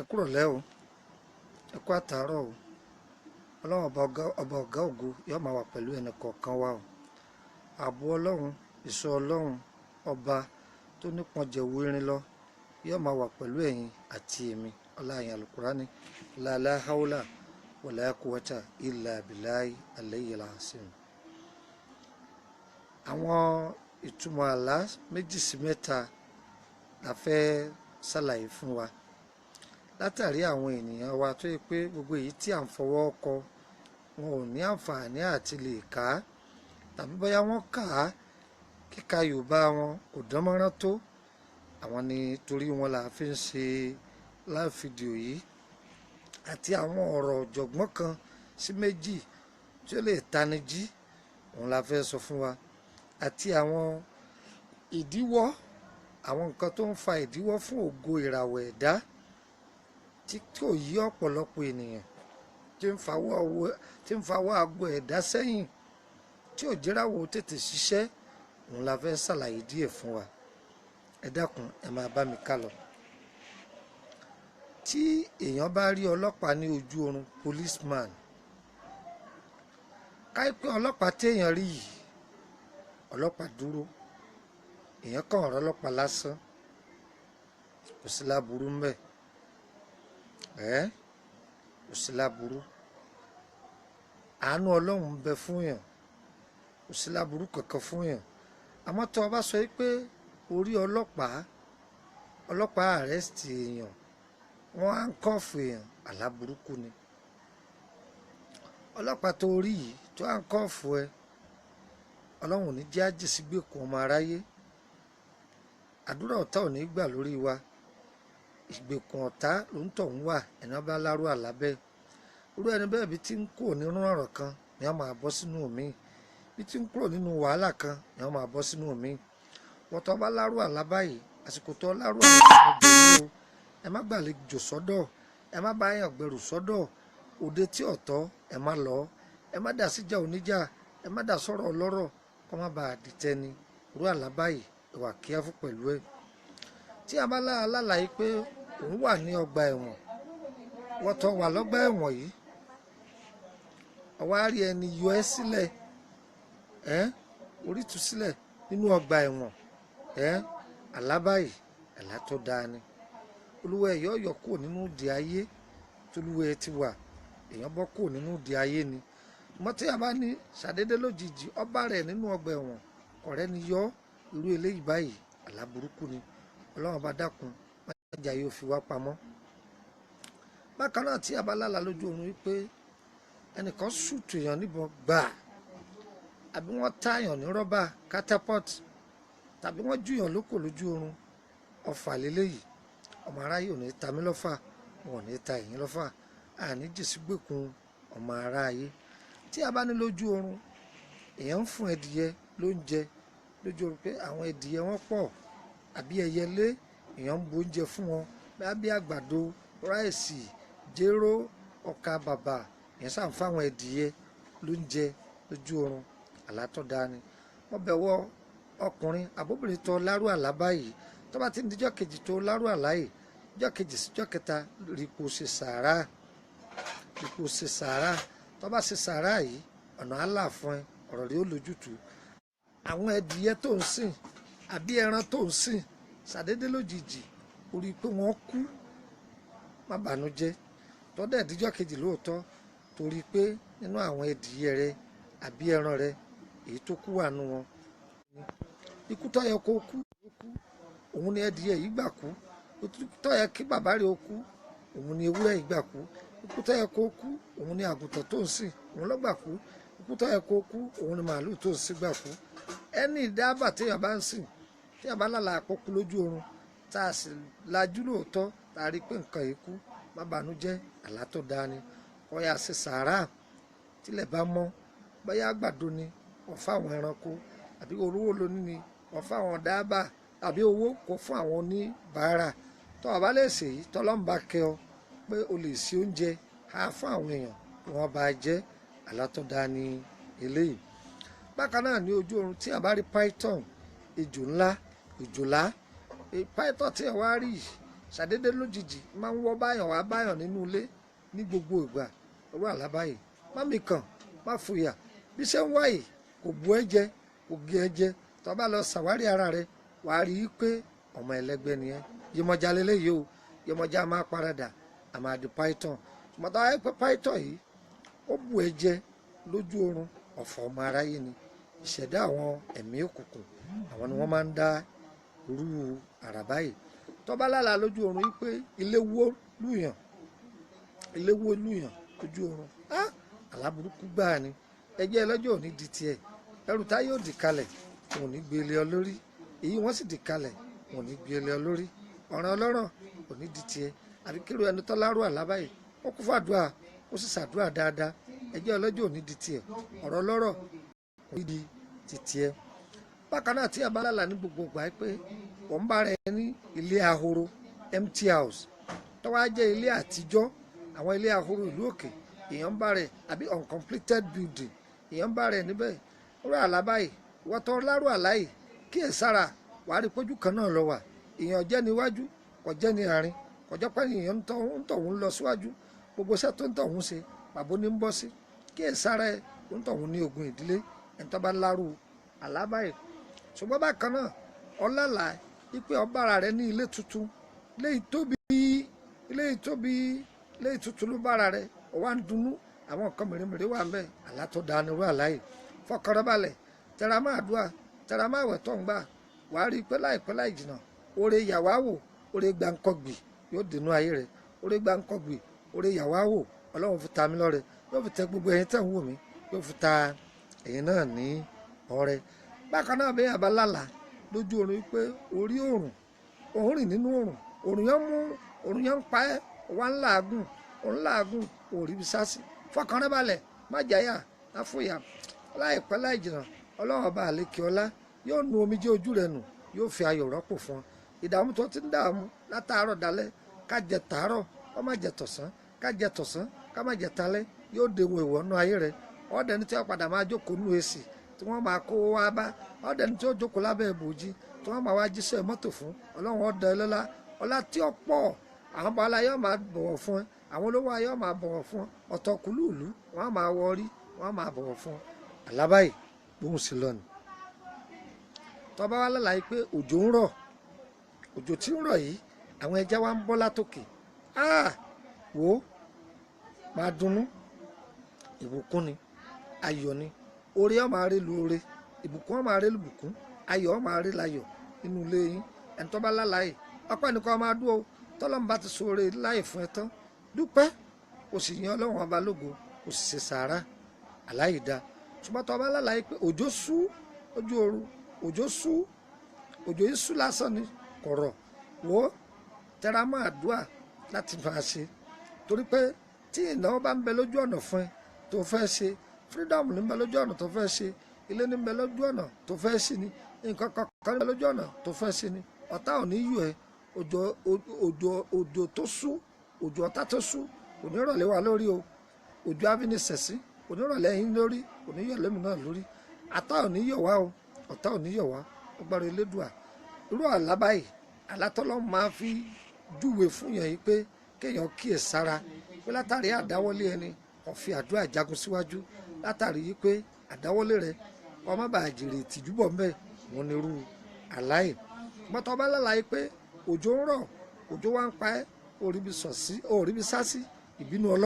ẹ kúrọ̀lẹ́ o, ẹ kú àtàárọ̀ o. Ọlọ́run ọba ọ̀gá ògo yóò máa wà pẹ̀lú ẹnì kọ̀ọ̀kan wa o. Ààbò Ọlọ́run, ìṣọ́ Ọlọ́run ọba tó nípọn jẹ̀wò irin lọ yóò máa wà pẹ̀lú ẹ̀yin àti èmi. Ọláyìn Al-Qur'ani la hawla wala quwwata illa billahi al-aliyyil azim. Àwọn ìtumọ̀ àlá méjì sí mẹ́ta la fẹ́ ṣàlàyé fún wa látàrí àwọn ènìyàn wa tó yẹ pé gbogbo èyí tí à ń fọwọ́ kọ wọn ò ní àǹfààní àti lè kà á, tàbí bóyá wọ́n kà á kíka Yorùbá wọn kò dánmọ́rán tó. Àwọn ni torí wọn là fi ń ṣe live fídíò yìí, àti àwọn ọ̀rọ̀ ọ̀jọ̀gbọ́n kan sí méjì tí ó lè tani jí, òun la fẹ́ sọ fún wa, àti àwọn ìdíwọ́, àwọn nǹkan tó ń fa ìdíwọ́ fún ògo ìràwọ̀ ẹ̀dá tí kò yí ọ̀pọ̀lọpọ̀ ènìyàn, tí ń fawọ́ aago ẹ̀dá sẹ́yìn, tí ò jẹ́ràwọ̀ tètè ṣiṣẹ́. Òun la fẹ́ ṣàlàyé díẹ̀ fún wa. Ẹ dákun, ẹ máa bá mi ká lọ. Tí èèyàn bá rí ọlọ́pàá ní ojú oorun, policeman, káyipé ọlọ́pàá téèyàn rí yìí, ọlọ́pàá dúró, èèyàn kàn ọ̀rọ̀ ọlọ́pàá lásán, kò sí láburú ńbẹ̀, kò sí láburú. Àánú Ọlọ́run ń bẹ fún yàn, kò sí láburú kankan fún yàn. Àmọ́ tó o bá sọ pé orí ọlọ́pàá arrest èèyàn, wọ́n á ń kọ́ọ̀fù èèyàn, àlá burúkú ni. Ọlọ́pàá tó rí yìí tó á ń kọ́ọ̀fù ẹ, Ọlọ́run ò ní jẹ́ àjèsí gbèkùn ọmọ aráyé. Àdúrà ọ̀tá ò ní gbà lórí wa. Ìgbèkùn ọ̀tá ló ń tọ̀ ń wà ẹni bá lárú àlá bẹ́ẹ̀. Irú ẹni bẹ́ẹ̀ bí tí ń kúrò nínú ọ̀rọ̀ kan ni wọ́n máa bọ́ sínú omi, bí tí ń kúrò nínú wàhálà kan ni wọ́n máa bọ́ sínú omi. Wọ́n tó bá lárú àlá báyìí, àsìkò tó lárú àlá báyìí, ẹ má gbàlejò sọ́dọ̀, ẹ má bá yàn gbẹrù sọ́dọ̀, òde tí ọ̀tọ̀ ẹ má lọ, ẹ má dà síjà oníjà, ẹ má dà sọ̀rọ̀ ọlọ́rọ̀ kó má bàa dìtẹ́ni. Irú àlá báyìí ẹ wà kíáfù pẹ̀lú ẹ. Tí a bá lálàyé pé òun wà ní ọgbà ẹ̀wọ̀n, wọ́n tó wà lọ́gbà ẹ̀wọ̀n yìí, ọwọ́ á rí ẹni yọ ẹ́ sílẹ̀, orí tú sílẹ̀ nínú ọgbà ẹ̀wọ̀n, àlá báyìí àlá tó dáa ni. Olúwa ẹ̀ yọ̀ kúrò nínú ìdè ayé tolúwa ẹ̀ ti wà, èèyàn bọ́ kúrò nínú ìdè ayé ni. Mọ́ tí a bá ní ṣàdédé lójijì ọba rẹ̀ nínú ọgbà ẹ̀wọ̀n, ọ̀rẹ́ ni yọ irú eléyìí báyìí, àlá burúkú ni. Ọlọ́run bá dákun má jà yóò fi wá pamọ́. Bákan náà tí a bá lálàá lójú oorun wípé ẹnìkan ṣùtù èèyàn níbọn gbà, àbí wọ́n táyàn ní rọ́bà catapult, tàbí wọ́n júyàn lókò lójú oorun, ọfà lélẹ́yìí. Ọmọ aráyé ò ní ta mí lọ́fà, wọn ò ní ta ẹ̀yin lọ́fà, àní jèsí gbèkùn ọmọ aráyé. Tí a bá ní lójú oorun èèyàn ń fún ẹdìyẹ lóúnjẹ lójú oorun, pé àwọn ẹdìyẹ wọn pọ̀, àbí ẹyẹlé, èèyàn ń bu oúnjẹ fún wọn, bí àgbàdo, ráìsì, jéró, ọkà bàbà, èèyàn sàn fáwọn ẹdìyẹ lóúnjẹ lójú oorun, àlá tó dáa ni. Wọ́n bẹ̀wọ̀ ọkùnrin àbóbìnrin tó lárú àlá báyìí, tó bá ti ń dijọ́ kejì tó lárú àlá yìí, jọ́ kejì sí jọ́ kẹta rípo ṣe sàárà, tó bá ṣe sàárà yìí, ọ̀nà àlà fún ẹ, ọ̀rọ̀ rí ó lójútùú. Àwọn ẹdìyẹ tó ń sìn àbí ẹran tó ń sìn ṣàdédé lójijì orí pé wọ́n kú, má bànújẹ́. Tọ́dẹ̀ díjọ́ kejì lóòótọ́, torí pé nínú àwọn ẹdìyẹ rẹ àbí ẹran rẹ èyí tó kú wà nù wọn. Ikú tó yẹ kó kú, òun ni ẹdìyẹ yìí gbà kú. Ikú tó yẹ kí bàbá rẹ ó kú, òun ni ewúrẹ́ yìí gbà kú. Ikú tó yẹ kó kú, òun ni àgùntàn tó ń sìn, òun ló gbà kú. Ikú tó yẹ kó kú, òun ni màálù tó ń sìn gbà kú. Ẹni ìdábà téèyàn bá ń sìn, tí a bá lálàá àpọ́kú lójú oorun, tá a sì lajú lóòótọ́, tá a rí pé nǹkan yìí kú, má bànújẹ́, àlá tó dáa ni. Ó yá ṣe sàárà tílẹ̀ bá mọ́, bóyá àgbàdo ni wọ́n fáwọn ẹranko, àbí olówó lóní ni wọ́n fáwọn dábà, àbí owó kò fún àwọn oníbàárà. Tó o bá lè ṣe yìí, tọ́lọ́run bá kẹ́ ọ pé o lè ṣe oúnjẹ á fún àwọn èèyàn kí wọ́n bá jẹ, àlá tó dáa ni eléyìí. Bákan náà ní ojú oorun tí a bá rí python, ejò ńlá, òjòlá, python tí ẹ wá rí ṣàdédé lójijì máa ń wọ́ báyàn wá báyàn nínú ilé ní gbogbo ìgbà irú àlá báyìí má mi kàn má fòyà bí ṣe ń wáyìí kò bu ẹ jẹ kò gé ẹ jẹ tó bá lọ ṣàwárí ara rẹ wàá rí i pé ọmọ ẹlẹgbẹ́ ni ẹ Yemọja lélẹ́yìí o Yemọja máa paradà àmà di python ṣùgbọ́n tó wáyé pé python yìí ó bu ẹ jẹ lójú oorun ọ̀fọ̀ ọmọ aráyé ni ìṣẹ̀dá àwọn ẹ̀mí òkùnkùn àwọn ni wọ́n máa ń dá irú àrà báyìí tó bá lálàá lójú oorun yìí pé ilé wó lùyàn lójú oorun àlá burúkú gbáà ni ẹjẹ́ ẹlọ́jọ́ òní di tiẹ̀ ẹrù tá yóò dì kalẹ̀ wọn ò ní gbé ilé ọ lórí èyí wọ́n sì dì kalẹ̀ wọn ò ní gbé ilé ọ lórí ọ̀ràn ọlọ́rọ̀ ò ní di tiẹ̀ àbí kíru ẹni tó lárú àlá báyìí ó kún fàdúrà ó sì ṣàdúrà dáadáa ẹjẹ́ ọlọ́jọ́ òní di tiẹ̀ ọ̀rọ̀ ọlọ́rọ̀ ò ní di ti tiẹ̀. bákan náà tí a bá lálàá ní gbogbo ìgbà pé wọ́n bá rẹ ní ilé ahoro empty house tó wá jẹ́ ilé àtijọ́ àwọn ilé ahoro ìlú òkè èèyàn bá rẹ àbí uncompleted building èèyàn bá rẹ níbẹ̀ rú àlá báyìí wọ́n tọ́ lárú àlá yìí kí ẹ̀ sára wàá rí pójú kan náà lọ wà èèyàn jẹ́ níwájú kò jẹ́ ní àárín kò jẹ́ pé èèyàn ń tọ̀hún lọ síwájú gbogbo iṣẹ́ tó ń tọ̀hún ṣe pàbó ní ń bọ́ sí kí ẹ̀ sára ẹ̀ ń tọ̀hún ní ogun ìdílé ẹ̀ ń tọ́ bá lárú àlá báyìí ṣùgbọ́n bákan náà ọlọ́lá wípé ọbára rẹ ní ilé tuntun ilé tuntun ló bára rẹ ó wá ń dunnú àwọn nǹkan mèremère wà ń bẹ àlá tó dáa nírú àlá yìí fọkànbalẹ̀ tẹra máa dùà tẹra máa wẹ̀ tó ń gbà wàá rí i pé láìpẹ́ láì jìnnà oore yàwá wò oore gbàǹkọ̀gbì yóò dènú ayé rẹ oore gbàǹkọ̀gbì oore yàwá wò ọlọ́run fi ta mí lọ́rẹ yóò fi tẹ gbogbo ẹ̀yin tẹ̀ ń wò mí yóò fi ta ẹ̀yin náà ní ọrẹ. bákan náà bẹ́ẹ̀ abalálà lójú oorun wípé orí òun rìn nínú òrùn yẹn ń pa ẹ́ wá ń làágùn òun làágùn òrí bí sásì fọkàn rẹ balẹ̀ má jáyà má fòyà láìpẹ́ láì jìnnà ọlọ́run ọba àlékè ọlá yóò nu omijé ojú rẹ nù yóò fi ayọ̀ rọ́pò fún ọ ìdààmú tó ti ń dààmú látàárọ̀ dalẹ́ ká jẹ tàárọ̀ ká má jẹ tọ̀sán ká jẹ tọ̀sán ká má jẹ talẹ́ yóò dèwọ̀ ìwọ̀nù ayé rẹ ọ̀dẹni tí wọ́n padà máa jókòó nù èsì tí wọ́n máa kó wá bá ọ̀dẹni tí ó jókòó lábẹ́ ìbòjì tí wọ́n máa wá jíṣẹ́ mọ́tò fún ọlọ́run ọ̀dẹ lọ́lá ọlá tí ó pọ̀ àwọn bọ́lá yóò máa bọ̀wọ̀ fún ẹ àwọn olówó ayé máa bọ̀wọ̀ fún ọ̀tọ̀kùlú ìlú wọ́n máa wọrí wọ́n máa bọ̀wọ̀ fún alábàáyé gbóhùn sí lọ́nà. tọ́ba wa lálàyé pé òjò ń rọ̀ òjò tí ń rọ̀ yìí àwọn ẹja wa ń bọ́ látòkè wò ó máa dunnú ìbùkún ni ayọ̀ ni oore ó máa rí lu oore ìbùkún ó máa rí lu ìbùkún ayọ̀ ó máa rí láyọ̀ nínú ilé yín ẹni tó bá lálàyé ọpẹ́ nìkan máa dúró tọ́lọ́mù bá ti ṣoore láyè fún ẹ tán dúpẹ́ kò sì yan ọlọ́run ọba lógo kò sì ṣe sàárà aláìda ṣùgbọ́n tó bá lálàyé pé òjò sú ojú ooru òjò yìí sú lásán ni kọ̀rọ̀ wò ó tẹra mọ́ àdúrà láti máa ṣe torí pé tí ìnáwó bá ń bẹ lójú ọ̀nà fún ẹ tó fẹ́ ṣe freedom ní ń bẹ lójú ọ̀nà tó fẹ́ ṣe ilé ní ń bẹ lójú ọ̀nà tó fẹ́ ṣe ni nǹkan kankan ní ń bẹ lójú ọ̀nà tó fẹ́ ṣe ni ọ̀tá ò ní yù ẹ́ òjò tó sú òjò ọ̀tá tó sú kò ní rọ̀lẹ́ wa lórí o òjò avínisẹ̀sí kò ní rọ̀lẹ́ yín lórí kò ní yọ̀ lẹ́mì náà lórí àtá ò ní yọ̀ wá o ọ̀tá ò ní yọ̀ wá ọgbàrá elédùà irú àlá báyìí àlátọ́lọ́ máa fi júwe fún yàn yìí pé kéèyàn kíyè sára pé látàrí àdáwọ́lé ẹni kò fi àdúrà jagun síwájú látàrí yìí pé àdáwọ́lé rẹ ọmọ bá jèrè ìtìjú bọ̀ mbẹ́ wọn ni irú àláì mọ́tò ọba lálàyé pé òjò ń rọ̀ òjò wá ń pa ẹ́ òríbi sá sí ìbínú ọlọ́run.